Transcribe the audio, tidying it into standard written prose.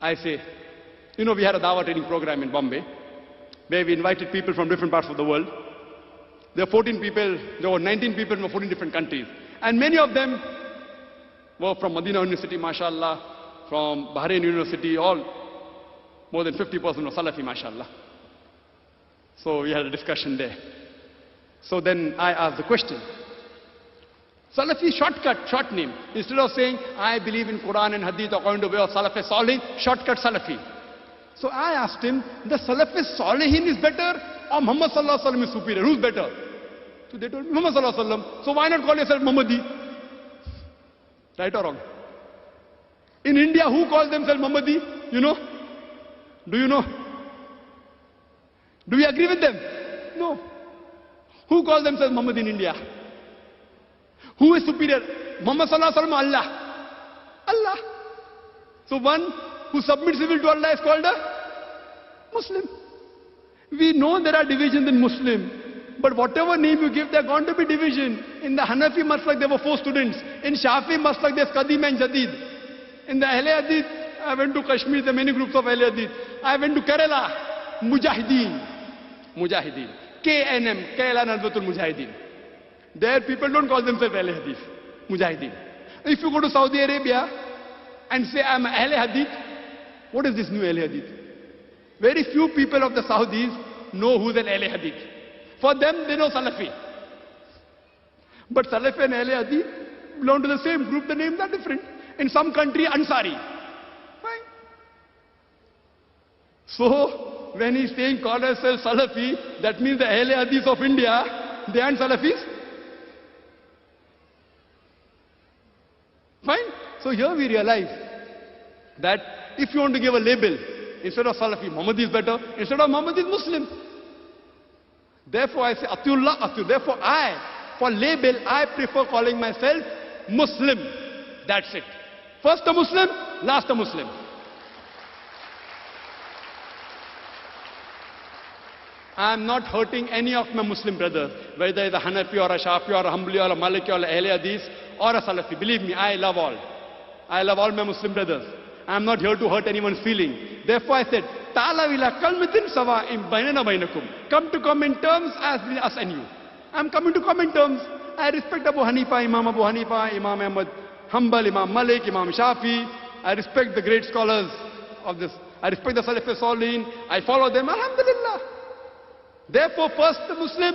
I say, we had a Dawah training program in Bombay, where we invited people from different parts of the world. There were 19 people from 14 different countries. And many of them were from Medina University, mashallah, from Bahrain University, more than 50% were Salafi, mashallah. So we had a discussion there. So then I asked the question, Salafi short name. Instead of saying, I believe in Quran and Hadith according to the way of Salaf Salih, shortcut Salafi. So I asked him, the Salaf Salihin is better or Muhammad Sallallahu Alaihi Wasallam is superior? Who's better? So they told me, Muhammad Sallallahu Alaihi Wasallam. So why not call yourself Muhammadi? Right or wrong? In India, who calls themselves Muhammadi? You know? Do you know? Do we agree with them? No. Who calls themselves Muhammad in India? Who is superior? Muhammad Sallallahu Alaihi Wasallam or Allah? Allah. So one who submits his will to Allah is called a Muslim. We know there are divisions in Muslim, but whatever name you give, there are going to be division. In the Hanafi Maslak, there were 4 students. In Shafi Maslak, there's Qadim and Jadid. In the Ahle Hadith, I went to Kashmir, there are many groups of Ahle Hadith. I went to Kerala, Mujahideen. KNM, Kerala Nadwatul Mujahideen. There people don't call themselves Ahle Hadith, Mujahideen. If you go to Saudi Arabia and say, I'm Ahle Hadith, what is this new Ahle Hadith? Very few people of the Saudis know who's an Ahle Hadith. For them, they know Salafi. But Salafi and Ahle Hadith belong to the same group, the names are different. In some country, Ansari. Fine. So, when he's saying call ourselves Salafi, that means the Ahle Hadith of India, they aren't Salafis? Fine. So here we realize that if you want to give a label, instead of Salafi, Muhammad is better. Instead of Muhammad is Muslim. Therefore I say, Atiullah, Atiullah. Therefore for label, I prefer calling myself Muslim. That's it. First a Muslim, last a Muslim. I am not hurting any of my Muslim brothers, whether it's a Hanafi or a Shafi or a Hanbali or a Maliki or a Ahle Hadith or a Salafi. Believe me, I love all. I love all my Muslim brothers. I am not here to hurt anyone's feeling. Therefore I said, Ta'ala ila kalmatin sawa'im bainana bainakum. Come to common terms as between us and you. I am coming to common terms. I respect Abu Hanifa, Imam Ahmad, Hanbal, Imam Malik, Imam Shafi. I respect the great scholars of this. I respect the Salaf Salihin. I follow them. Alhamdulillah. Therefore first the Muslim,